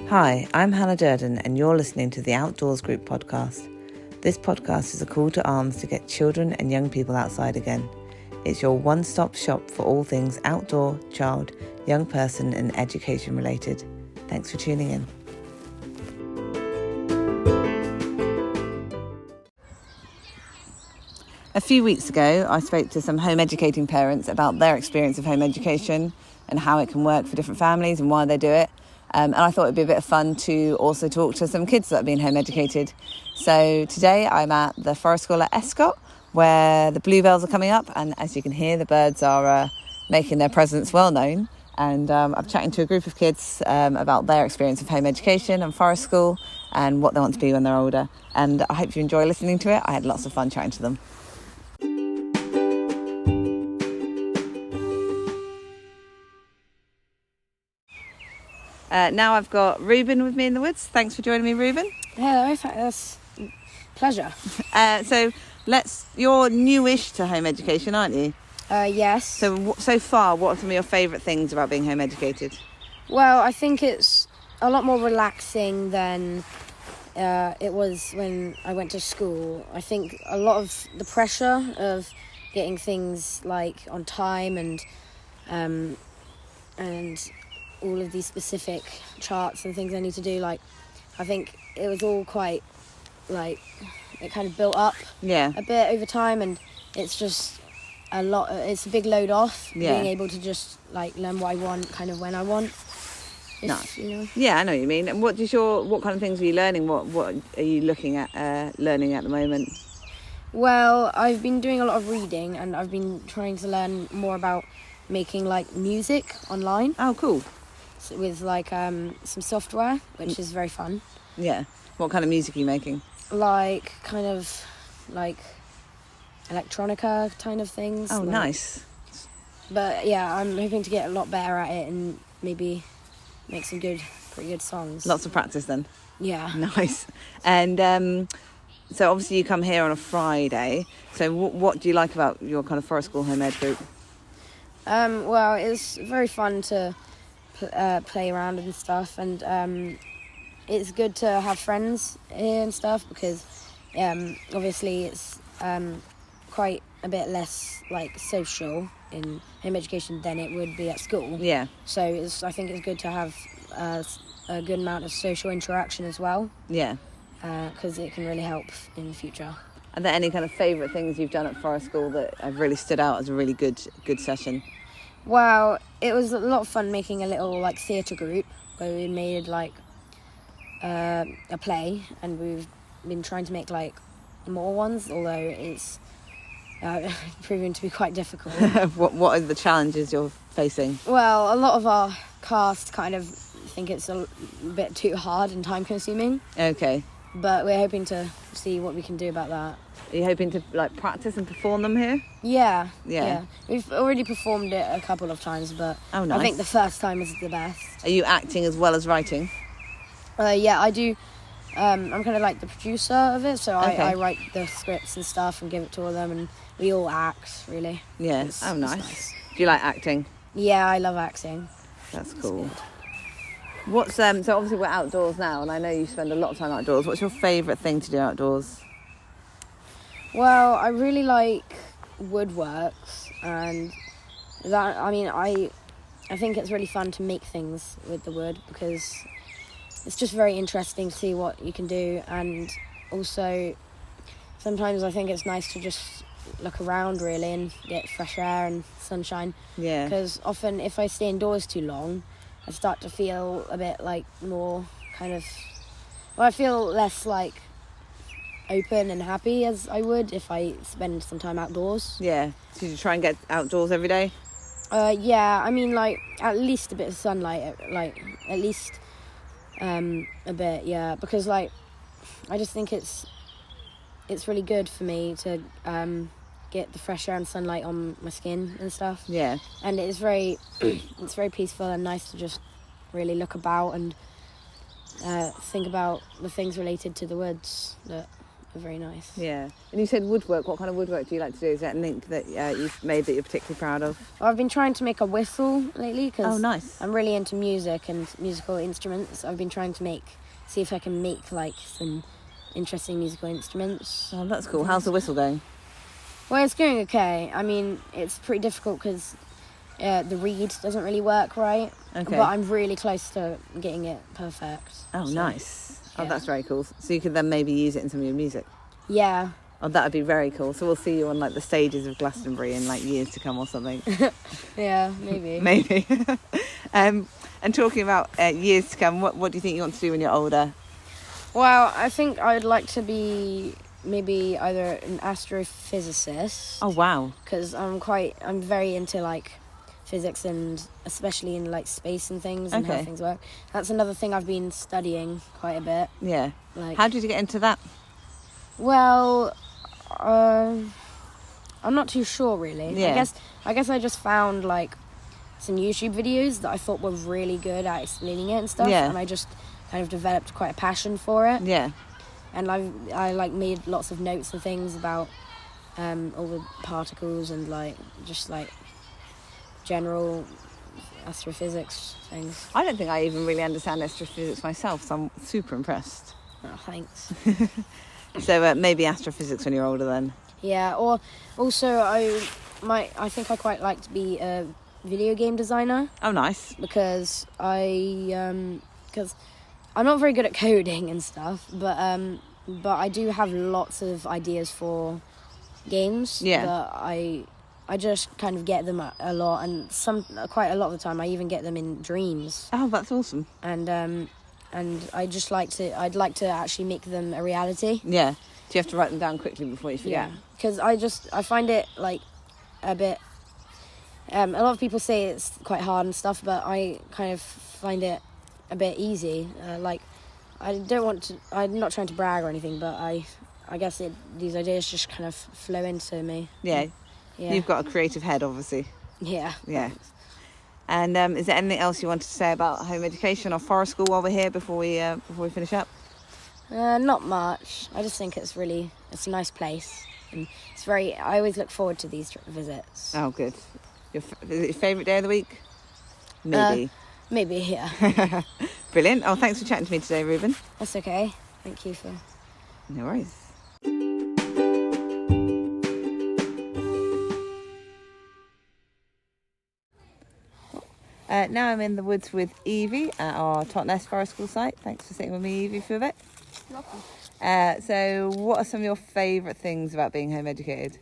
Hi, I'm Hannah Durden and you're listening to the Outdoors Group podcast. This podcast is a call to arms to get children and young people outside again. It's your one-stop shop for all things outdoor, child, young person and education related. Thanks for tuning in. A few weeks ago, I spoke to some home educating parents about their experience of home education and how it can work for different families and why they do it. And I thought it'd be a bit of fun to also talk to some kids that have been home educated. So today I'm at the forest school at Escot, where the bluebells are coming up. And as you can hear, the birds are making their presence well known. And I'm chatting to a group of kids about their experience of home education and forest school and what they want to be when they're older. And I hope you enjoy listening to it. I had lots of fun chatting to them. Now I've got Ruben with me in the woods. Thanks for joining me, Ruben. Hello, that's a pleasure. You're newish to home education, aren't you? Yes. So far, what are some of your favourite things about being home educated? Well, I think it's a lot more relaxing than it was when I went to school. I think a lot of the pressure of getting things like on time and all of these specific charts and things I need to do, like I think it was all quite like it kind of built up a bit over time, and it's just a lot. It's a big load off being able to just like learn what I want kind of when I want. Yeah, I know what you mean. And what kind of things are you learning? What are you looking at learning at the moment? Well, I've been doing a lot of reading and I've been trying to learn more about making like music online. Oh, cool. With like some software, which is very fun. Yeah. What kind of music are you making? Like kind of like electronica kind of things. Oh, nice. But yeah, I'm hoping to get a lot better at it and maybe make some pretty good songs. Lots of practice then. Yeah. Nice. And so obviously you come here on a Friday. So what do you like about your kind of forest school home ed group? Well, it's very fun to play around and stuff, and it's good to have friends here and stuff because obviously it's quite a bit less like social in home education than it would be at school. Yeah. So I think it's good to have a good amount of social interaction as well. Yeah. Because it can really help in the future. Are there any kind of favourite things you've done at forest school that have really stood out as a really good session? Well, it was a lot of fun making a little like theatre group where we made like a play, and we've been trying to make like more ones, although it's proving to be quite difficult. What are the challenges you're facing? Well, a lot of our cast kind of think it's a bit too hard and time consuming. Okay. But we're hoping to see what we can do about that. Are you hoping to like practice and perform them here? Yeah. We've already performed it a couple of times, but oh, nice. I think the first time is the best. Are you acting as well as writing? Yeah, I do. I'm kind of like the producer of it, so I write the scripts and stuff and give it to all of them, and we all act, really. Yeah. Nice. Do you like acting? Yeah, I love acting. That's cool. What's so obviously we're outdoors now, and I know you spend a lot of time outdoors. What's your favourite thing to do outdoors? Well, I really like woodworks, and that, I mean, I think it's really fun to make things with the wood because it's just very interesting to see what you can do, and also sometimes I think it's nice to just look around really and get fresh air and sunshine. Yeah. Because often if I stay indoors too long, I start to feel a bit like more kind of... Well, I feel less like open and happy as I would if I spend some time outdoors. Yeah. So you try and get outdoors every day? Yeah, I mean like at least a bit of sunlight, like at least a bit, yeah. Because like I just think it's really good for me to get the fresh air and sunlight on my skin and stuff. Yeah. And it's very it's very peaceful and nice to just really look about and think about the things related to the woods that are very nice. Yeah. And you said woodwork. What kind of woodwork do you like to do? Is that anything that you've made that you're particularly proud of? Well, I've been trying to make a whistle lately because Oh, nice. I'm really into music and musical instruments. I've been trying to see if I can make like some interesting musical instruments. Oh, that's cool. How's the whistle going? Well, it's going okay. I mean, it's pretty difficult because the reed doesn't really work right. Okay. But I'm really close to getting it perfect. Oh, so, nice. Oh, yeah. that's very cool. So you could then maybe use it in some of your music. Yeah. Oh, that would be very cool. So we'll see you on like the stages of Glastonbury in like years to come or something. Yeah, maybe. Maybe. And talking about years to come, what do you think you want to do when you're older? Well, I think I'd like to be maybe either an astrophysicist. Oh, wow. Because I'm very into like physics and especially in like space and things and how things work. That's another thing I've been studying quite a bit. Yeah. Like, how did you get into that? Well, I'm not too sure really. Yeah. I guess I just found like some YouTube videos that I thought were really good at explaining it and stuff. Yeah. And I just kind of developed quite a passion for it. Yeah. And I like made lots of notes and things about all the particles and like just like general astrophysics things. I don't think I even really understand astrophysics myself, so I'm super impressed. Oh, thanks. So maybe astrophysics when you're older then. Yeah, or also I think I quite like to be a video game designer. Oh, nice. Because I'm not very good at coding and stuff, but I do have lots of ideas for games. Yeah. That I just kind of get them a lot, and quite a lot of the time I even get them in dreams. Oh, that's awesome. And I'd like to actually make them a reality. Yeah. Do you have to write them down quickly before you forget? Yeah, because I find it like a bit. A lot of people say it's quite hard and stuff, but I kind of find it a bit easy. Like, I'm not trying to brag or anything, but I guess these ideas just kind of flow into me. Yeah. Yeah. You've got a creative head, obviously. Yeah. Yeah. And is there anything else you wanted to say about home education or forest school while we're here before we finish up? Not much. I just think it's a nice place, and I always look forward to these visits. Oh, good. Is it your favourite day of the week? Maybe. Maybe, yeah. Brilliant. Oh, thanks for chatting to me today, Ruben. That's okay. Thank you for... No worries. Now I'm in the woods with Evie at our Totnes Forest School site. Thanks for sitting with me, Evie, for a bit. You're welcome. So what are some of your favourite things about being home educated?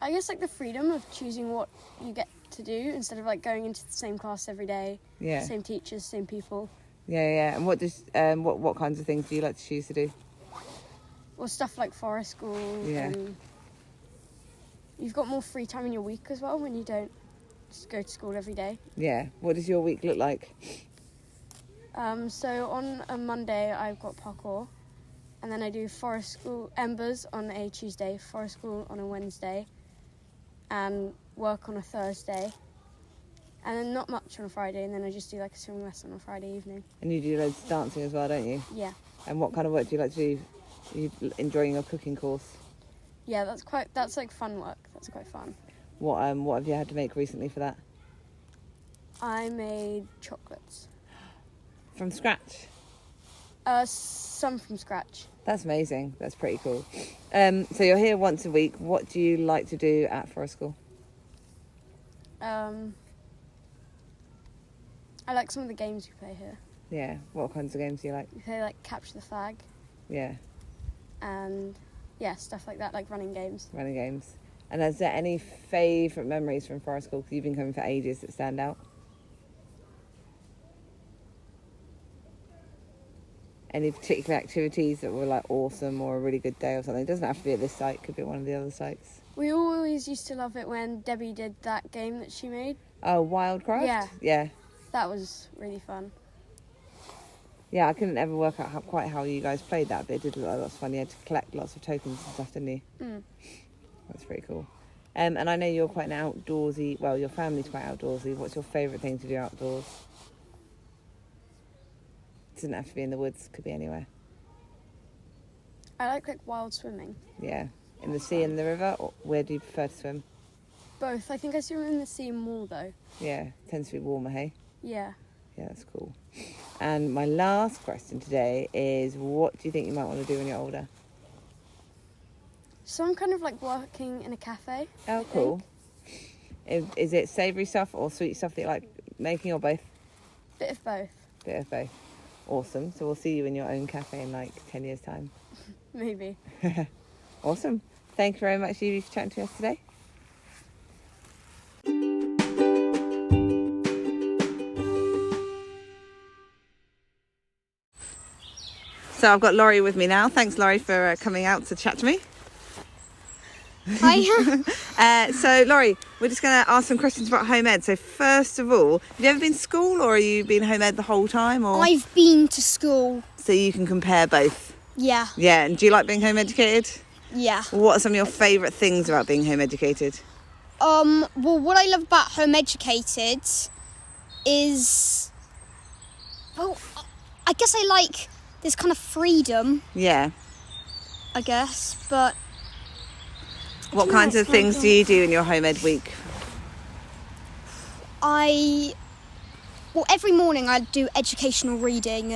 I guess like the freedom of choosing what you get to do instead of like going into the same class every day. Yeah. Same teachers, same people. Yeah. And what kinds of things do you like to choose to do? Or stuff like forest school. Yeah. You've got more free time in your week as well when you don't just go to school every day. Yeah. What does your week look like? So on a Monday I've got parkour, and then I do forest school embers on a Tuesday, forest school on a Wednesday, and work on a Thursday, and then not much on a Friday, and then I just do like a swimming lesson on a Friday evening. And you do loads of dancing as well, don't you? Yeah. And what kind of work do you like to do? Are you enjoying your cooking course? Yeah, that's like fun work. That's quite fun. What have you had to make recently for that? I made chocolates. From scratch? Some from scratch. That's amazing. That's pretty cool. So you're here once a week. What do you like to do at forest school? I like some of the games we play here. Yeah. What kinds of games do you like? We play like Capture the Flag. Yeah. And yeah, stuff like that, like running games. Running games. And is there any favourite memories from forest school? Because you've been coming for ages that stand out. Any particular activities that were like awesome or a really good day or something? It doesn't have to be at this site, could be at one of the other sites. We always used to love it when Debbie did that game that she made. Oh, Wildcraft? Yeah. Yeah. That was really fun. Yeah, I couldn't ever work out how you guys played that, but it did look like lots of fun. You had to collect lots of tokens and stuff, didn't you? Mm. That's pretty cool. And I know you're quite an outdoorsy, well, your family's quite outdoorsy. What's your favourite thing to do outdoors? It doesn't have to be in the woods, could be anywhere. I like wild swimming. Yeah. In the sea and the river, or where do you prefer to swim? Both. I think I swim in the sea more though. Yeah, tends to be warmer, hey? Yeah. Yeah, that's cool. And my last question today is, what do you think you might want to do when you're older? So I'm kind of working in a cafe. Oh, cool. Is it savoury stuff or sweet stuff that you like making, or both? Bit of both. Bit of both. Awesome. So we'll see you in your own cafe in 10 years' time. Maybe. Awesome. Thank you very much, Evie, for chatting to us today. So I've got Laurie with me now. Thanks, Laurie, for coming out to chat to me. Hi. So, Laurie, we're just going to ask some questions about home ed. So, first of all, have you ever been to school, or have you been home ed the whole time? Or I've been to school. so you can compare both. Yeah. Yeah, and do you like being home educated? Yeah. What are some of your favourite things about being home educated? Well, what I love about home educated is, well, I guess I like this kind of freedom, Yeah. I guess, but What kinds of things do you do in your home ed week? every morning I do educational reading,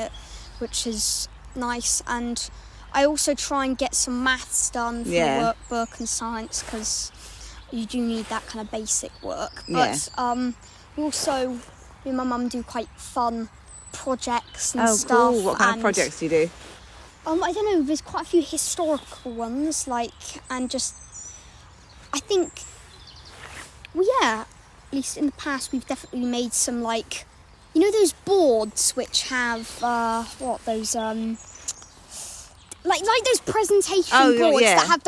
which is nice, and I also try and get some maths done for the workbook and science, because you do need that kind of basic work. But we also, me and my mum do quite fun projects and stuff. Oh, cool. What kind of projects do you do? I don't know, there's quite a few historical ones, and just, I think, at least in the past, we've definitely made some, those boards which have, those presentation boards that have,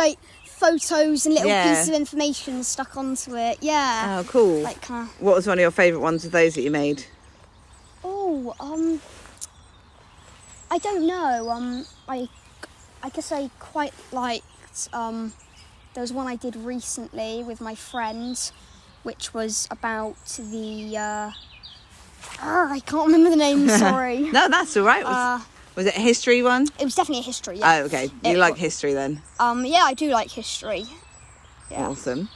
photos and little pieces of information stuck onto it, Oh, cool. What was one of your favourite ones of those that you made? I don't know, I guess I quite liked, there was one I did recently with my friend, which was about the, I can't remember the name, sorry. No, that's all right. Was it a history one? It was definitely a history, yeah. Oh, okay. You like history then? Yeah, I do like history. Yeah. Awesome.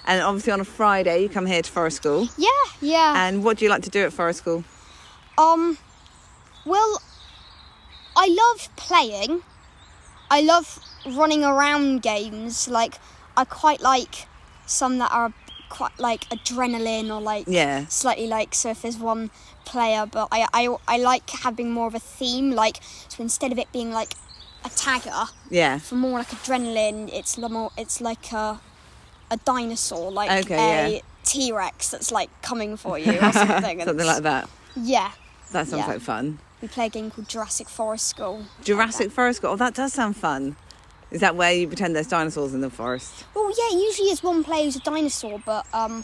And obviously on a Friday, you come here to Forest School. Yeah. And what do you like to do at Forest School? Well, I love playing. I love running around games. I quite like some that are quite adrenaline or slightly so if there's one player, but I like having more of a theme, so instead of it being a tagger, for more adrenaline, it's like a dinosaur, a T-Rex that's coming for you or something. Something like that. Yeah. That sounds like fun. We play a game called Jurassic Forest School. Jurassic Forest School? Oh, that does sound fun. Is that where you pretend there's dinosaurs in the forest? Well, yeah, usually it's one player who's a dinosaur, but I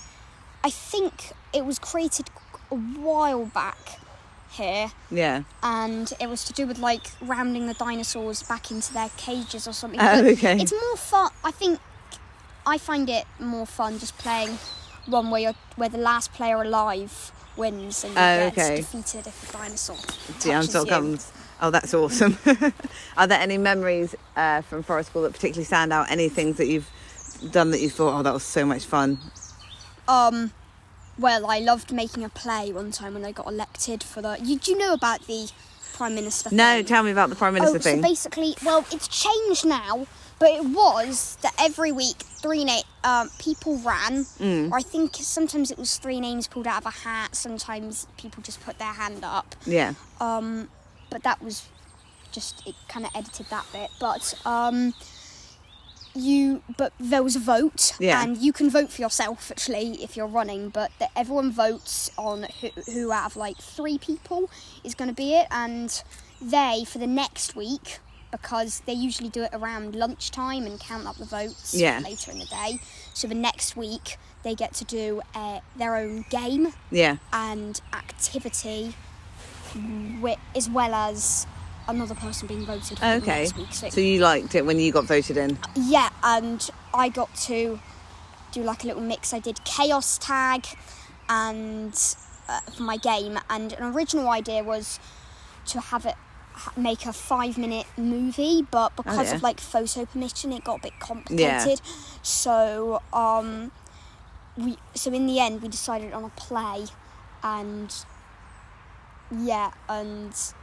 think it was created a while back here. Yeah. And it was to do with rounding the dinosaurs back into their cages or something. Oh, okay. It's more fun. I find it more fun just playing one where the last player alive wins and gets defeated if the dinosaur touches you. Comes. Oh, that's awesome. Are there any memories from Forest School that particularly stand out? Any things that you've done that you thought, oh, that was so much fun? Well, I loved making a play one time when I got elected for the... Do you know about the Prime Minister thing? No, tell me about the Prime Minister thing. So basically, well, it's changed now, but it was that every week people ran, or I think sometimes it was 3 names pulled out of a hat, sometimes people just put their hand up. Yeah. But that was just, it kind of edited that bit, but there was a vote, and you can vote for yourself actually if you're running, but everyone votes on who out of 3 people is going to be it, and for the next week, because they usually do it around lunchtime and count up the votes later in the day, so the next week they get to do their own game and activity, as well as another person being voted for the next week. So you liked it when you got voted in? Yeah, and I got to do a little mix. I did chaos tag and for my game, and an original idea was to have it make a 5-minute movie, but because of like photo permission, it got a bit complicated. So in the end we decided on a play, and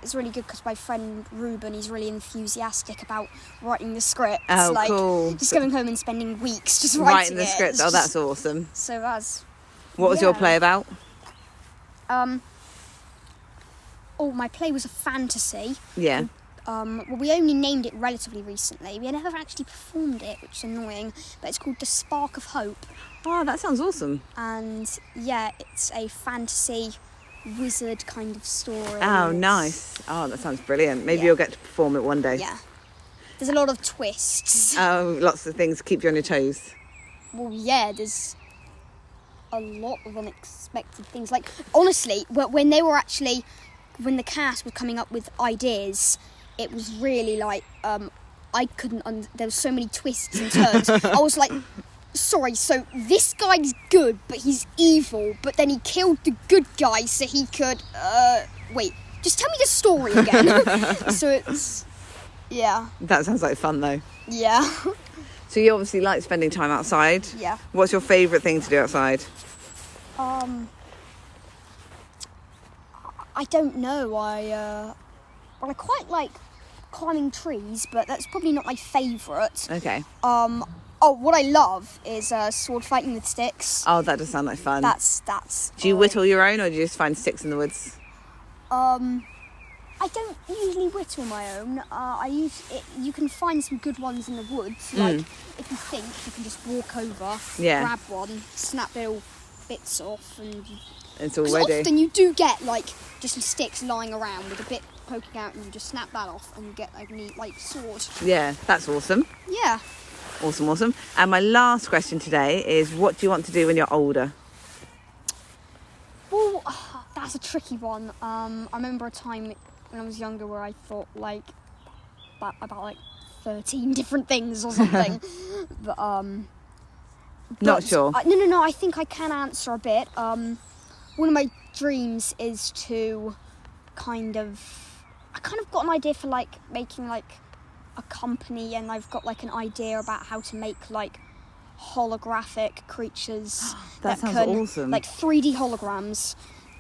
it's really good because my friend Ruben, he's really enthusiastic about writing the script. Oh, cool. Just going home and spending weeks just writing the script. Oh, that's awesome. So that's... What was your play about? My play was a fantasy. Yeah. We only named it relatively recently. We never actually performed it, which is annoying, but it's called The Spark of Hope. Oh, that sounds awesome. And it's a fantasy wizard kind of story. Oh, nice. Oh, that sounds brilliant. Maybe you'll get to perform it one day. Yeah. There's a lot of twists. Oh, lots of things to keep you on your toes. Well, yeah, there's a lot of unexpected things. Like, honestly, when the cast was coming up with ideas, it was really like, I couldn't, there were so many twists and turns. I was like, sorry, so this guy's good, but he's evil, but then he killed the good guy so he could, wait, just tell me the story again. So it's, yeah. That sounds like fun though. Yeah. So you obviously like spending time outside. Yeah. What's your favourite thing to do outside? I don't know. I quite like climbing trees, but that's probably not my favourite. Okay. What I love is sword fighting with sticks. Oh, that does sound like fun. That's. Do you whittle your own, or do you just find sticks in the woods? I don't usually whittle my own. You can find some good ones in the woods. Like if you think, you can just walk over, grab one, snap little bits off, and it's all ready. Often you do get like just some sticks lying around with a bit poking out, and you just snap that off and you get a neat like sword. Yeah, that's awesome. Yeah. Awesome. And my last question today is, what do you want to do when you're older? Well, that's a tricky one. I remember a time when I was younger where I thought like about like 13 different things or something. but not sure. No, I think I can answer a bit. One of my dreams is to I kind of got an idea for like making like a company, and I've got like an idea about how to make like holographic creatures that sounds can, awesome. like 3D holograms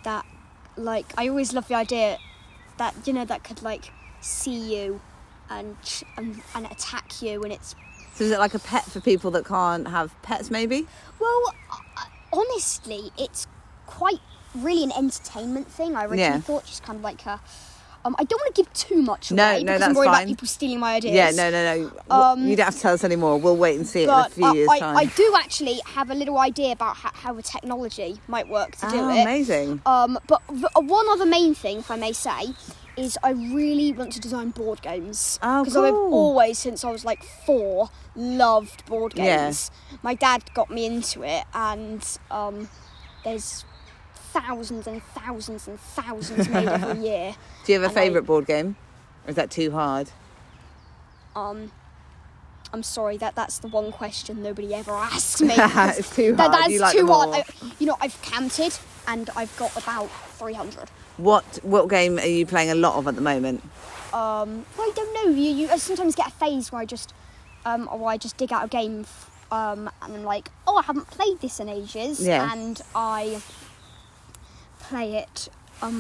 that like I always love the idea that that could like see you and attack you, and it's so is it like a pet for people that can't have pets maybe? Well, honestly, it's quite really an entertainment thing. I originally thought just kind of like a I don't want to give too much away because I'm worried about people stealing my ideas. Yeah, no. You don't have to tell us anymore. We'll wait and see it in a few years' time. I do actually have a little idea about how the technology might work to do it. Amazing. But one other main thing, if I may say, is I really want to design board games. Oh, because cool. I've always, since I was like 4, loved board games. Yeah. My dad got me into it, and there's thousands and thousands and thousands made every year. Do you have a favourite board game? Or is that too hard? I'm sorry, that's the one question nobody ever asks me. It's too hard. That's you like too them all. hard. I've counted and I've got about 300. What game are you playing a lot of at the moment? I don't know. I sometimes get a phase where I just dig out a game and I'm like, I haven't played this in ages. Yeah. And I play it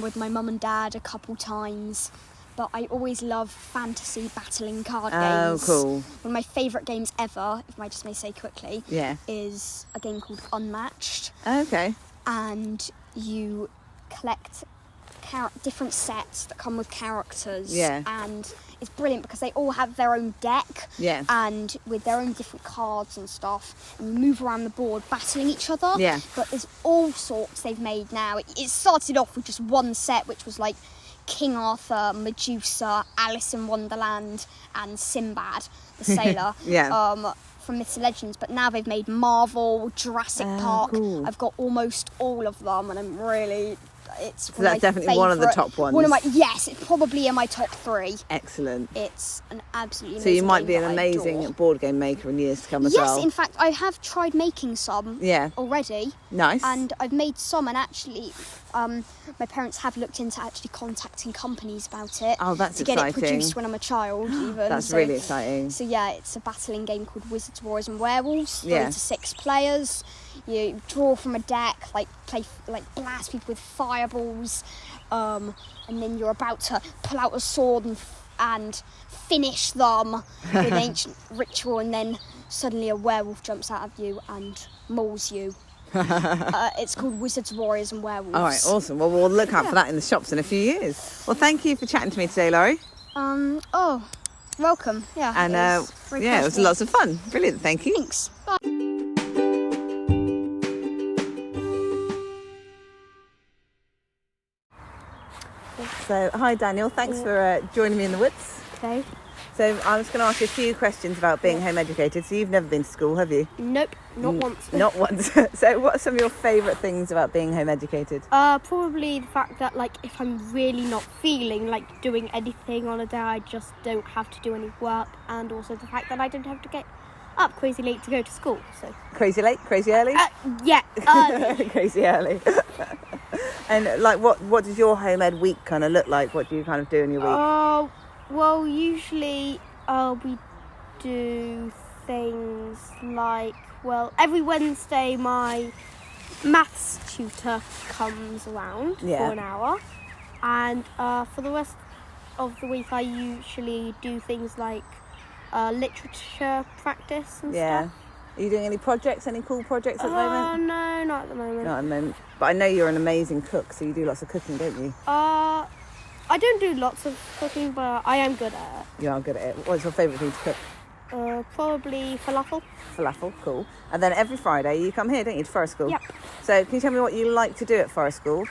with my mum and dad a couple times. But I always love fantasy battling card games. Oh, cool. One of my favourite games ever, if I just may say quickly, is a game called Unmatched. Okay. And you collect different sets that come with characters. Yeah. And it's brilliant because they all have their own deck. Yeah. And with their own different cards and stuff. And you move around the board battling each other. Yeah. But there's all sorts they've made now. It started off with just one set, which was like King Arthur, Medusa, Alice in Wonderland, and Sinbad, the sailor. From Myths and Legends. But now they've made Marvel, Jurassic Park. Cool. I've got almost all of them, and I'm really it's So that's definitely one of the top ones. Yes, it's probably in my top 3. Excellent. It's an absolutely amazing So you might be game an that I amazing adore. board game maker in years to come as well. Yes, in fact, I have tried making some already. Nice. And I've made some, and actually, my parents have looked into actually contacting companies about it. Oh, that's to get exciting. it produced when I'm a child, even. That's really exciting. So yeah, it's a battling game called Wizards, Warriors, and Werewolves. 3 Yeah. to 6 players. You draw from a deck, blast people with fireballs, and then you're about to pull out a sword and finish them with an ancient ritual, and then suddenly a werewolf jumps out of you and mauls you. It's called Wizards, Warriors, and Werewolves. All right, awesome. Well, we'll look out for that in the shops in a few years. Well, thank you for chatting to me today, Laurie. Welcome. Yeah. And it was lots of fun. Brilliant. Thank you. Thanks. Bye. So, hi Daniel, thanks for joining me in the woods. Okay. So I was going to ask you a few questions about being home educated. So you've never been to school, have you? Nope, not once. Not once. So what are some of your favourite things about being home educated? Probably the fact that, like, if I'm really not feeling like doing anything on a day, I just don't have to do any work, and also the fact that I don't have to get up crazy late to go to school. So Crazy late? Crazy early? yeah, Crazy early. And like, what does your home ed week kind of look like? What do you kind of do in your week? Well, usually we do things like, every Wednesday my maths tutor comes around for an hour, and for the rest of the week I usually do things like literature practice and stuff. Are you doing any projects, any cool projects at the moment? No, not at the moment. Not at the moment. But I know you're an amazing cook, so you do lots of cooking, don't you? I don't do lots of cooking, but I am good at it. You are good at it. What's your favourite thing to cook? Probably falafel. Falafel, cool. And then every Friday you come here, don't you, to Forest School? Yep. So can you tell me what you like to do at Forest School?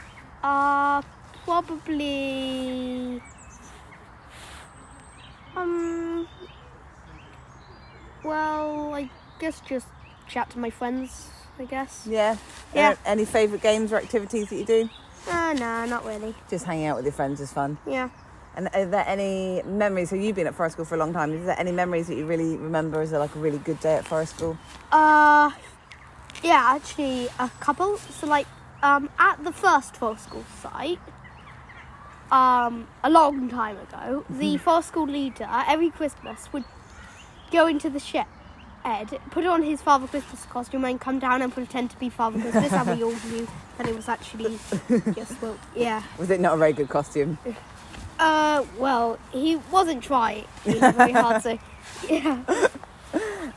Probably... I guess just chat to my friends, I guess. Yeah? Any favourite games or activities that you do? No, not really. Just hanging out with your friends is fun. Yeah. And are there any memories, so you've been at Forest School for a long time, is there any memories that you really remember? Is there like a really good day at Forest School? Yeah, actually a couple. So at the first Forest School site, a long time ago, the Forest School leader every Christmas would go into the shed, put on his Father Christmas costume and come down and pretend to be Father Christmas, and we all knew that it was actually just, Was it not a very good costume? He wasn't trying very hard, so yeah.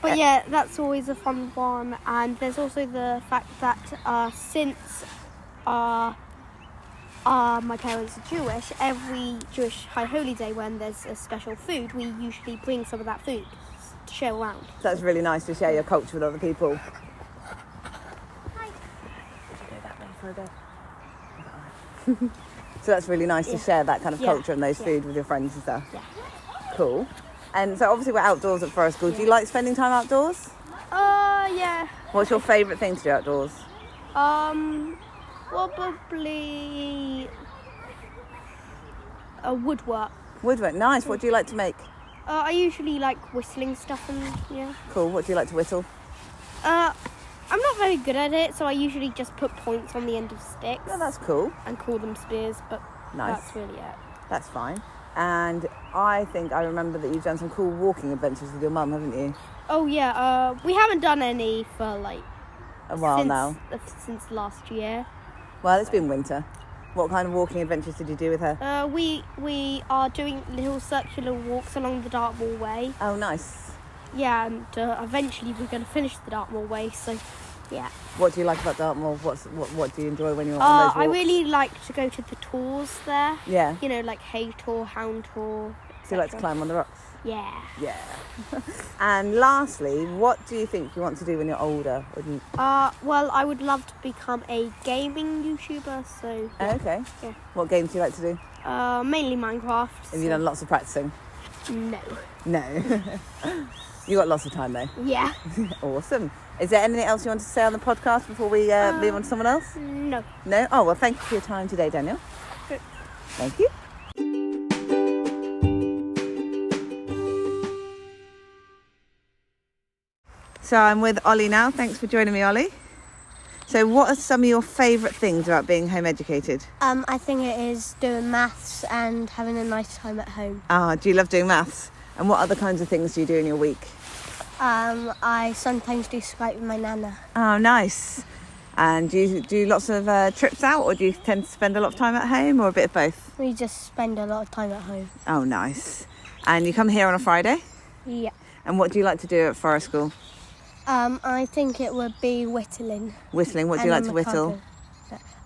But yeah, that's always a fun one. And there's also the fact that since my parents are Jewish, every Jewish High Holy Day when there's a special food, we usually bring some of that food to share around. So that's really nice to share your culture with other people. Hi. Go that way for a bit. So that's really nice to share that kind of culture and those food with your friends and stuff. Yeah. Cool. And so obviously we're outdoors at Forest School. Do you like spending time outdoors? Yeah. What's your favourite thing to do outdoors? Probably woodwork. Woodwork, nice. What do you like to make? I usually like whistling stuff and Cool. What do you like to whittle? I'm not very good at it, so I usually just put points on the end of sticks. Oh, that's cool. And call them spears, but Nice. that's really it. That's fine. And I think I remember that you've done some cool walking adventures with your mum, haven't you? Oh yeah, we haven't done any for A while now. Since last year. Well, it's been winter. What kind of walking adventures did you do with her? We are doing little circular walks along the Dartmoor Way. Oh, nice. Yeah, and eventually we're going to finish the Dartmoor Way, so yeah. What do you like about Dartmoor? What do you enjoy when you're on those walks? I really like to go to the tours there. Yeah. You know, like hay tour, hound tour, etc. Do you like to climb on the rocks? Yeah. Yeah. And lastly, what do you think you want to do when you're older? I would love to become a gaming YouTuber, so... Yeah. Okay. Yeah. What games do you like to do? Mainly Minecraft. Have you done lots of practicing? No. No. You got lots of time though. Yeah. Awesome. Is there anything else you want to say on the podcast before we move on to someone else? No. No? Oh, well, thank you for your time today, Daniel. Good. Thank you. So I'm with Ollie now. Thanks for joining me, Ollie. So what are some of your favourite things about being home educated? I think it is doing maths and having a nice time at home. Do you love doing maths? And what other kinds of things do you do in your week? I sometimes do Skype with my nana. Oh, nice. And do you do lots of trips out, or do you tend to spend a lot of time at home, or a bit of both? We just spend a lot of time at home. Oh, nice. And you come here on a Friday? Yeah. And what do you like to do at Forest School? I think it would be whittling. Whittling. What do you like to whittle?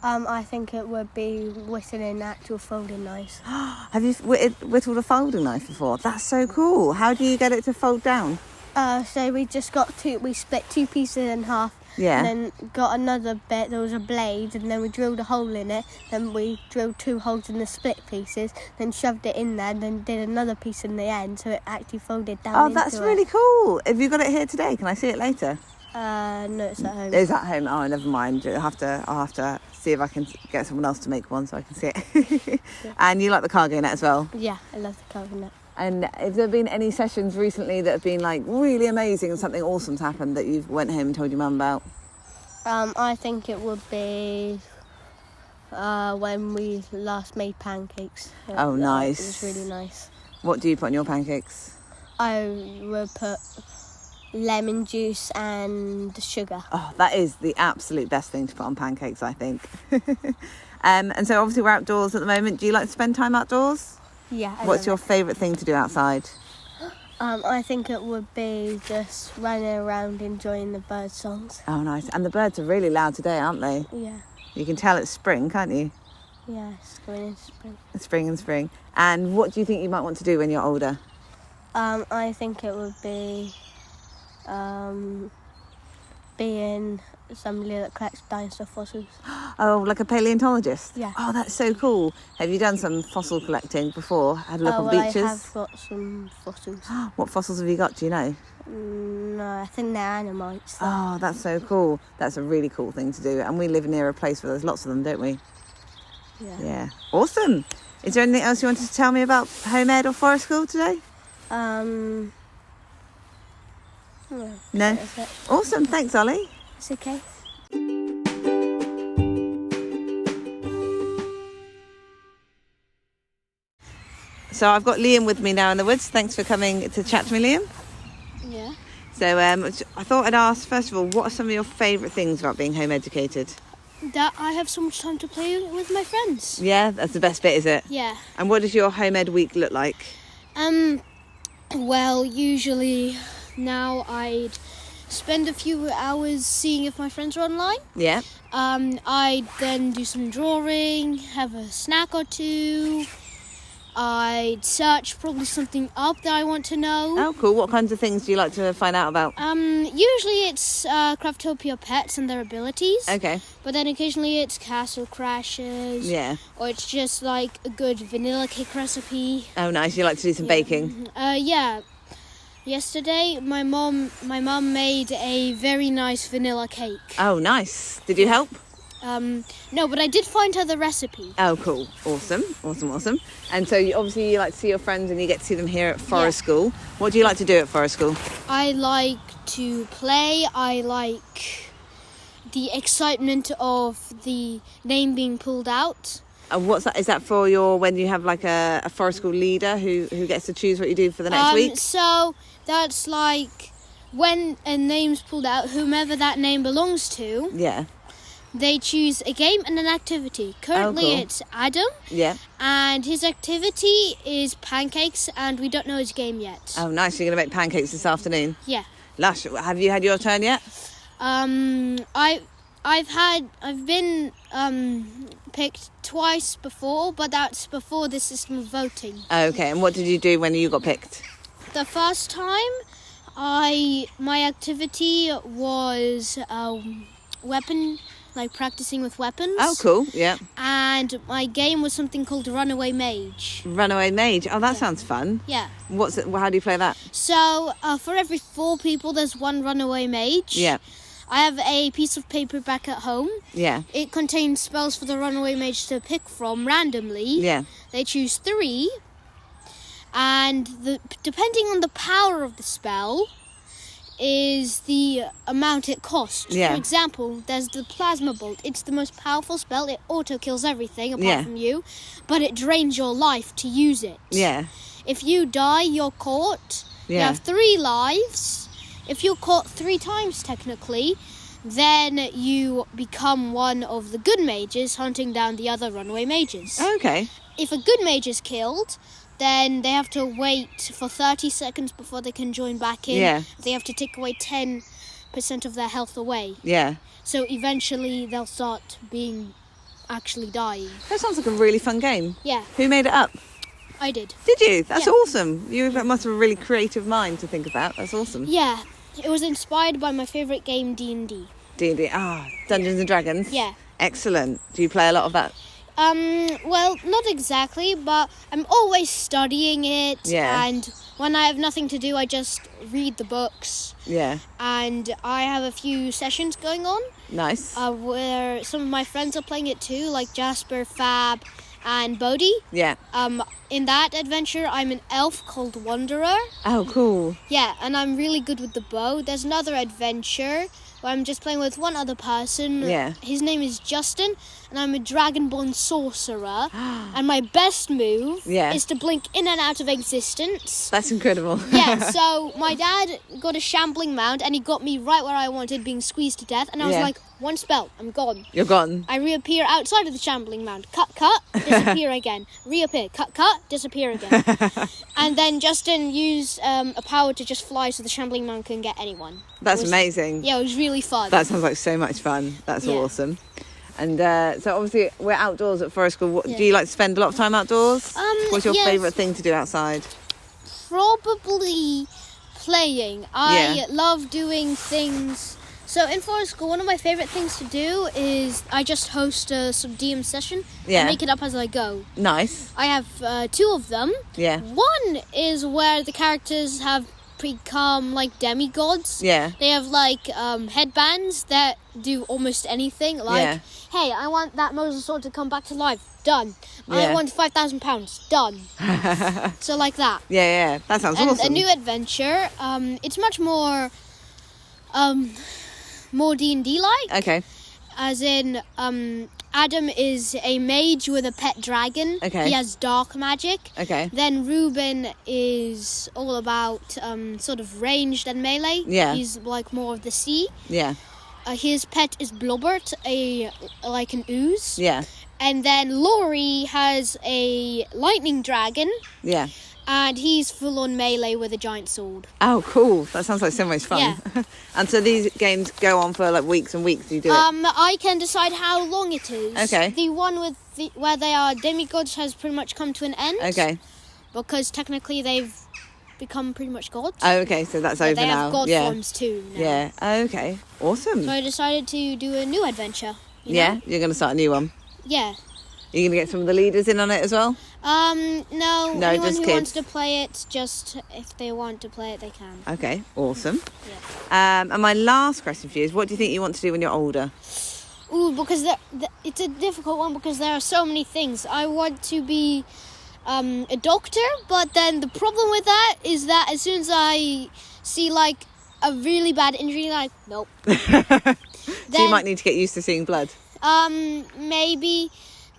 I think it would be whittling actual folding knives. Have you whittled a folding knife before? That's so cool. How do you get it to fold down? So we split two pieces in half. Yeah. And then got another bit, there was a blade, and then we drilled a hole in it, then we drilled 2 holes in the split pieces, then shoved it in there, then did another piece in the end, so it actually folded down Oh, into that's it. really cool. Have you got it here today? Can I see it later? No, it's at home. It's at home. Oh, never mind. I'll have to see if I can get someone else to make one so I can see it. And you like the cargo net as well? Yeah, I love the cargo net. And have there been any sessions recently that have been like really amazing and something awesome's happened that you went home and told your mum about? I think it would be when we last made pancakes. Oh, nice. It was really nice. What do you put on your pancakes? I would put lemon juice and sugar. Oh, that is the absolute best thing to put on pancakes, I think. And so obviously we're outdoors at the moment. Do you like to spend time outdoors? Yeah. What's your favourite thing to do outside? I think it would be just running around enjoying the bird songs. Oh, nice. And the birds are really loud today, aren't they? Yeah. You can tell it's spring, can't you? Yeah, it's going in spring. Spring and spring. And what do you think you might want to do when you're older? I think it would be being somebody that collects dinosaur fossils. Oh, like a paleontologist? Yeah. Oh, that's so cool. Have you done some fossil collecting before? Had a look on Well, beaches? I have got some fossils. What fossils have you got, do you know? No, I think they're animals. Oh, that's so cool. That's a really cool thing to do. And we live near a place where there's lots of them, don't we? Yeah. Awesome. Is there anything else you wanted to tell me about home ed or forest school today? No. No? That's it. Awesome. Thanks, Ollie. It's okay. So I've got Liam with me now in the woods. Thanks for coming to chat to me, Liam. Yeah. So I thought I'd ask, first of all, what are some of your favourite things about being home educated? That I have so much time to play with my friends. Yeah, that's the best bit, is it? Yeah. And what does your home ed week look like? Well, usually now I'd spend a few hours seeing if my friends are online. Yeah. I'd then do some drawing, have a snack or two. I'd search probably something up that I want to know. Oh, cool. What kinds of things do you like to find out about? Usually it's Craftopia pets and their abilities. Okay. But then occasionally it's Castle Crashes. Yeah. Or it's just like a good vanilla cake recipe. Oh, nice. You like to do some baking? Yeah. Yesterday, my mum made a very nice vanilla cake. Oh, nice. Did you help? No, but I did find her the recipe. Oh, cool. Awesome. And so obviously you like to see your friends and you get to see them here at Forest School. What do you like to do at Forest School? I like to play. I like the excitement of the name being pulled out. And what's that? Is that for when you have like a Forest School leader who gets to choose what you do for the next week? So that's like when a name's pulled out, whomever that name belongs to. Yeah. They choose a game and an activity. Currently cool. It's Adam. Yeah. And his activity is pancakes, and we don't know his game yet. Oh, nice. You're going to make pancakes this afternoon? Yeah. Lush. Have you had your turn yet? I've been picked twice before, but that's before the system of voting. Okay. And what did you do when you got picked? The first time, my activity was weapon like practicing with weapons. Oh, cool. Yeah. And my game was something called Runaway Mage. Runaway Mage. Oh, that sounds fun. Yeah. What's it? How do you play that? So for every 4 people, there's one Runaway Mage. Yeah. I have a piece of paper back at home. Yeah. It contains spells for the Runaway Mage to pick from randomly. Yeah. They choose 3. And depending on the power of the spell is the amount it costs. Yeah. For example, there's the Plasma Bolt. It's the most powerful spell. It auto-kills everything apart from you, but it drains your life to use it. Yeah. If you die, you're caught. Yeah. You have 3 lives. If you're caught 3 times, technically, then you become one of the good mages hunting down the other runaway mages. Okay. If a good mage is killed, then they have to wait for 30 seconds before they can join back in. Yeah. They have to take away 10% of their health away. Yeah. So eventually they'll start actually dying. That sounds like a really fun game. Yeah, Who made it up? I did. Did you? That's Yeah. awesome. You must have a really creative mind to think of that. That's awesome. Yeah, it was inspired by my favourite game, D&D. D&D. Dungeons and Dragons. Yeah. Excellent. Do you play a lot of that? Well, not exactly, but I'm always studying it. Yeah. And when I have nothing to do, I just read the books. Yeah. And I have a few sessions going on Nice. where some of my friends are playing it too, like Jasper, Fab, and Bodhi. Yeah. In that adventure, I'm an elf called Wanderer. Oh, cool. Yeah, and I'm really good with the bow. There's another adventure where I'm just playing with one other person. Yeah. His name is Justin, and I'm a Dragonborn sorcerer. And my best move Yeah. is to blink in and out of existence. That's incredible. Yeah, so my dad got a shambling mount, and he got me right where I wanted, being squeezed to death. And I was Yeah. like, one spell, I'm gone. You're gone. I reappear outside of the shambling mound. Cut, disappear again. Reappear. Cut, disappear again. And then Justin used a power to just fly so the shambling mound couldn't get anyone. That's amazing. Yeah, it was really fun. That sounds like so much fun. That's Yeah. awesome. And so obviously we're outdoors at Forest School. Yeah. Do you like to spend a lot of time outdoors? What's your yes. favourite thing to do outside? Probably playing. I Yeah. love doing things. So in Forest School, one of my favourite things to do is I just host a sort of DM session. Yeah. I make it up as I go. Nice. I have 2 of them. Yeah. One is where the characters have become like demigods. Yeah. They have like headbands that do almost anything. Like, Yeah. hey, I want that Moses sword to come back to life. Done. I Yeah. want £5,000. Done. So like that. Yeah. That sounds And awesome. a new adventure. It's much more D&D like. Okay. As in, Adam is a mage with a pet dragon. Okay. He has dark magic. Okay. Then Ruben is all about sort of ranged and melee. Yeah. He's like more of the sea. Yeah. His pet is Blubbert, like an ooze. Yeah. And then Laurie has a lightning dragon, Yeah. and he's full on melee with a giant sword. Oh, cool. That sounds like so much fun. Yeah. And so these games go on for like weeks and weeks. You do it. I can decide how long it is. Okay. The one with where they are demigods has pretty much come to an end. Okay. Because technically they've become pretty much gods. Oh, okay. So that's But over they now. have god yeah. forms too now. Yeah. Okay. Awesome. So I decided to do a new adventure. you Yeah. know? You're going to start a new one. Yeah. Are you going to get some of the leaders in on it as well? No. No, Anyone just who kids. wants to play it, just if they want to play it, they can. Okay. Awesome. Yeah. And my last question for you is, what do you think you want to do when you're older? Ooh, because it's a difficult one because there are so many things. I want to be a doctor, but then the problem with that is that as soon as I see like a really bad injury, like nope. So you might need to get used to seeing blood. Maybe.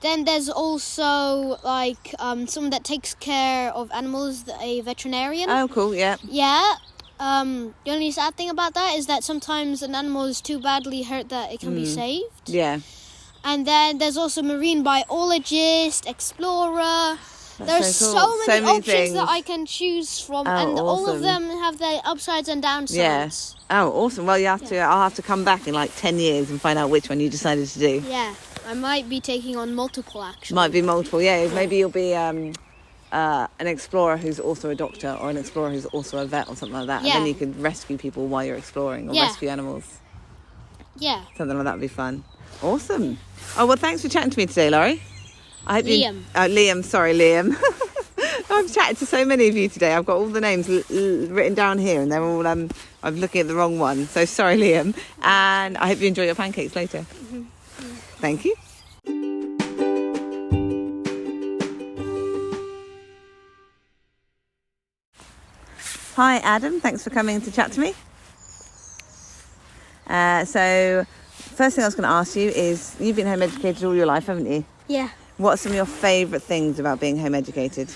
Then there's also like someone that takes care of animals, a veterinarian. Oh, cool. Yeah. Yeah. The only sad thing about that is that sometimes an animal is too badly hurt that it can be saved. Yeah. And then there's also marine biologist, explorer. There's so cool. so many options things. that I can choose from, Oh, and all awesome. of them have their upsides and downsides. Yeah. Oh, awesome. Well, I'll have to come back in like 10 years and find out which one you decided to do. Yeah. I might be taking on multiple actually. Might be multiple. Yeah. Maybe you'll be an explorer who's also a doctor, or an explorer who's also a vet, or something like that. Yeah. And then you could rescue people while you're exploring, or Yeah. rescue animals. Yeah. Something like that would be fun. Awesome. Oh, well, thanks for chatting to me today, Laurie. I hope Liam. Liam, sorry, Liam. I've chatted to so many of you today. I've got all the names written down here and they're all, I'm looking at the wrong one. So sorry, Liam. And I hope you enjoy your pancakes later. Mm-hmm. Yeah. Thank you. Hi, Adam. Thanks for coming to chat to me. So, first thing I was going to ask you is, you've been home educated all your life, haven't you? Yeah. What's some of your favourite things about being home educated?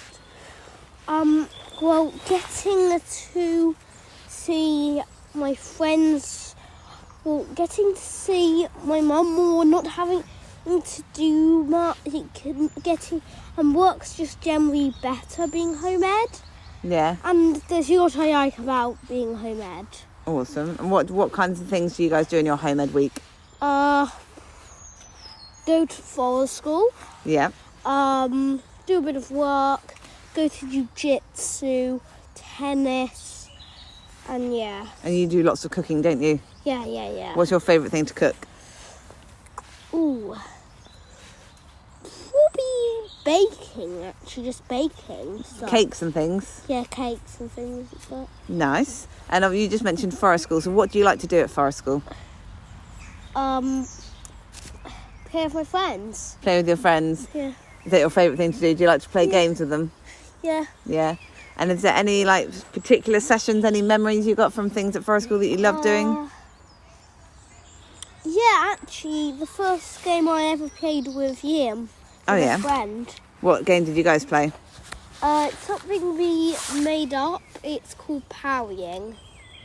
Well, getting to see my friends, getting to see my mum more, not having to do much, work's just generally better being home ed. Yeah. And there's what I like about being home ed. Awesome. And what kinds of things do you guys do in your home ed week? Go to forest school. Yeah. Do a bit of work. Go to jiu-jitsu, tennis, and yeah. And you do lots of cooking, don't you? Yeah. What's your favourite thing to cook? Ooh. Probably baking, actually, just baking stuff. Cakes and things? Yeah, cakes and things like that. Nice. And you just mentioned forest school, so what do you like to do at forest school? Play with my friends. Play with your friends? Yeah. Is that your favourite thing to do? Do you like to play games with them? Yeah. Yeah. And is there any particular sessions, any memories you got from things at forest school that you love doing? Yeah, actually, the first game I ever played with Liam. Oh, yeah. My friend. What game did you guys play? It's something we made up. It's called Powering.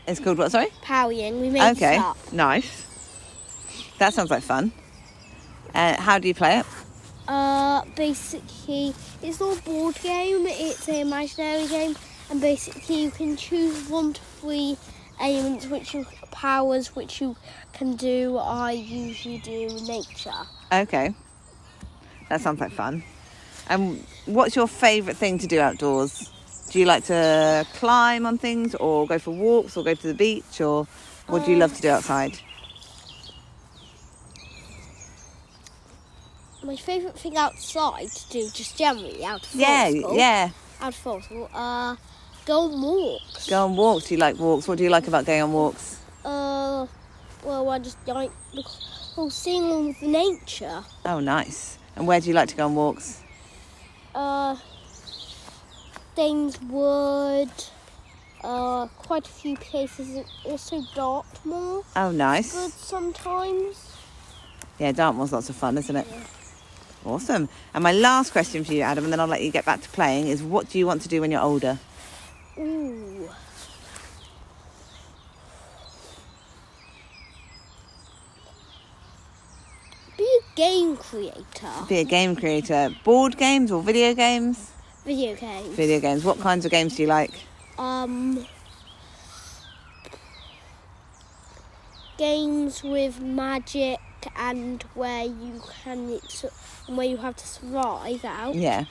It's called what, sorry? Powering. We made it up. Nice. That sounds like fun. How do you play it? Basically, it's not a board game, it's an imaginary game, and basically you can choose 1 to 3 elements, powers which you can do. I usually do nature. Okay. That sounds like fun. And what's your favourite thing to do outdoors? Do you like to climb on things, or go for walks, or go to the beach, or what do you love to do outside? My favourite thing outside to do, just generally, out of school. Yeah. Out of school. Go on walks. Go on walks. Do you like walks? What do you like about going on walks? Well, I just like seeing all of the nature. Oh, nice. And where do you like to go on walks? Danes Wood, quite a few places, also Dartmoor. Oh, nice. Good sometimes. Yeah, Dartmoor's lots of fun, isn't it? Yeah. Awesome. And my last question for you, Adam, and then I'll let you get back to playing, is what do you want to do when you're older? Ooh. Be a game creator. Be a game creator. Board games or video games? Video games. Video games. What kinds of games do you like? Games with magic and where you have to survive out. Yeah.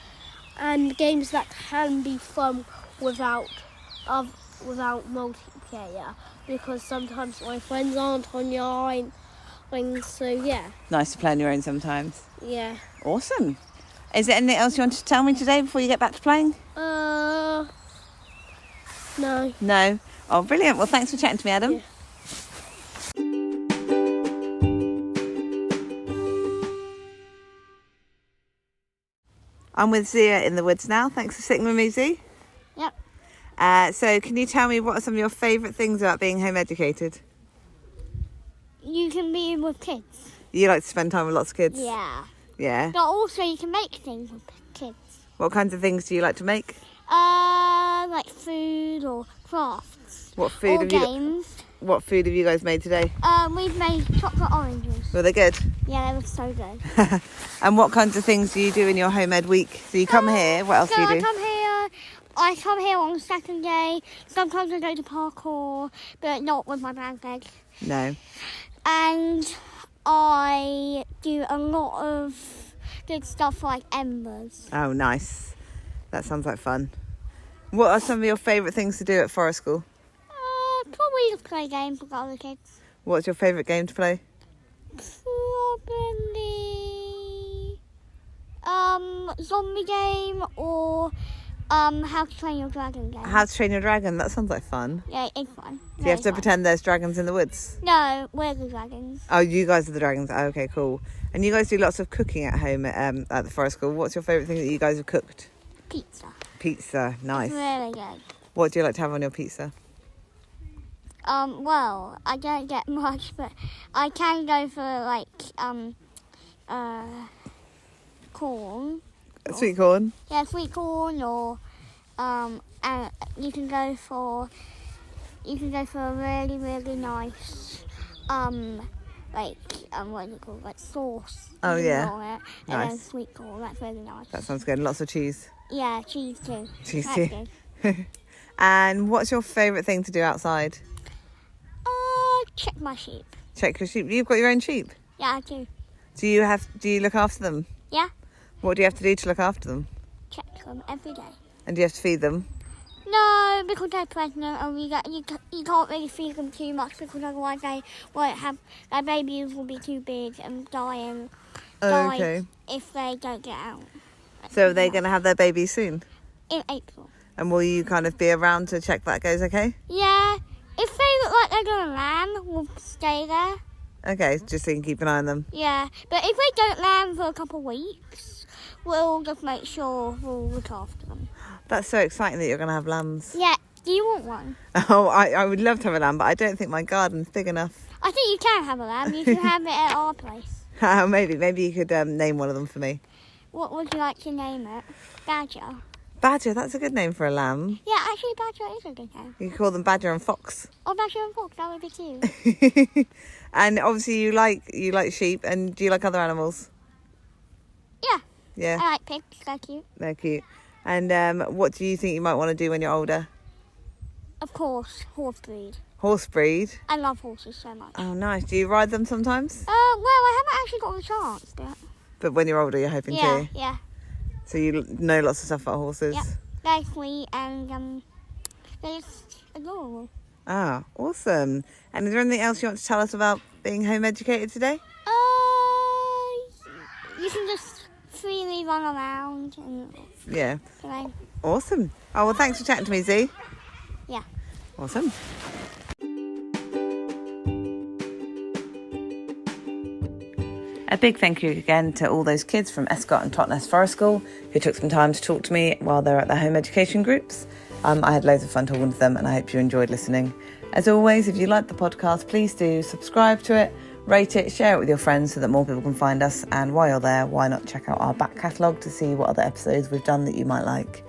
And games that can be fun without multiplayer, because sometimes my friends aren't online. So yeah. Nice to play on your own sometimes. Yeah. Awesome. Is there anything else you want to tell me today before you get back to playing? No. No? Oh, brilliant. Well, thanks for chatting to me, Adam. Yeah. I'm with Zia in the woods now. Thanks for sitting with me, Zia. Yep. So can you tell me what are some of your favourite things about being home educated? You can be with kids. You like to spend time with lots of kids? Yeah. Yeah. But also you can make things with kids. What kinds of things do you like to make? Like food or crafts. What food or games. What food have you guys made today? We've made chocolate oranges. Were they good? Yeah, they were so good. And what kinds of things do you do in your home ed week? So you come here, what else do you do? I come here on Saturday. Sometimes I go to parkour, but not with my bag. No. And I do a lot of good stuff like embers. Oh, nice. That sounds like fun. What are some of your favourite things to do at forest school? Probably just play games with other kids. What's your favourite game to play? Probably zombie game or How to Train Your Dragon game. How to Train Your Dragon, that sounds like fun. Yeah, it's fun. Do you have to pretend there's dragons in the woods? No, we're the dragons. Oh, you guys are the dragons. Oh, okay, cool. And you guys do lots of cooking at home at the forest school. What's your favourite thing that you guys have cooked? Pizza. Pizza, nice. Really good. What do you like to have on your pizza? Well, I don't get much, but I can go for like corn. Sweet corn? Yeah, sweet corn, or and you can go for a really, really nice what is it called, like sauce. Oh, yeah. On it, and Nice. then sweet corn. That's really nice. That sounds good. Lots of cheese. Yeah, cheese too. Cheese That's too. good. And what's your favourite thing to do outside? Check my sheep. Check your sheep. You've got your own sheep. Yeah, I do. Do you look after them? Yeah, What do you have to do to look after them? check them every day. And do you have to feed them? No, because they're pregnant, and you can't really feed them too much because otherwise they won't have, their babies will be too big and die Okay. if they don't get out. So are they going to have their baby soon? In April. And will you kind of be around to check that goes okay? Yeah, if they look like they're gonna land, we'll stay there. Okay, just so you can keep an eye on them. Yeah, but if they don't land for a couple of weeks, we'll just make sure we'll look after them. That's so exciting that you're going to have lambs. Yeah, do you want one? Oh, I would love to have a lamb, but I don't think my garden's big enough. I think you can have a lamb. You can have it at our place. Maybe you could name one of them for me. What would you like to name it? Badger. Badger, that's a good name for a lamb. Yeah, actually, Badger is a good name. You could call them Badger and Fox. Or Badger and Fox, that would be cute. And obviously you like sheep, and do you like other animals? Yeah, Yeah, I like pigs, they're cute. they're cute. And what do you think you might want to do when you're older? Of course, horse breed. Horse breed? I love horses so much. Oh, nice. Do you ride them sometimes? Well, I haven't actually got the chance, but But when you're older, you're hoping to. yeah. So you know lots of stuff about horses? Yep. They're sweet and they're just adorable. Ah, awesome. And is there anything else you want to tell us about being home educated today? You can just freely run around and Yeah. play. Awesome. Oh, well, thanks for chatting to me, Z. Yeah. Awesome. A big thank you again to all those kids from Escot and Totnes Forest School who took some time to talk to me while they're at their home education groups. I had loads of fun talking to them, and I hope you enjoyed listening. As always, if you like the podcast, please do subscribe to it, rate it, share it with your friends so that more people can find us. And while you're there, why not check out our back catalogue to see what other episodes we've done that you might like.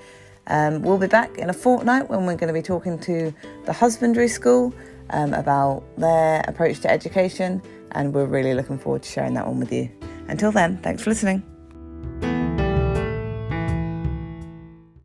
We'll be back in a fortnight when we're going to be talking to the husbandry school about their approach to education, and we're really looking forward to sharing that one with you. Until then, thanks for listening.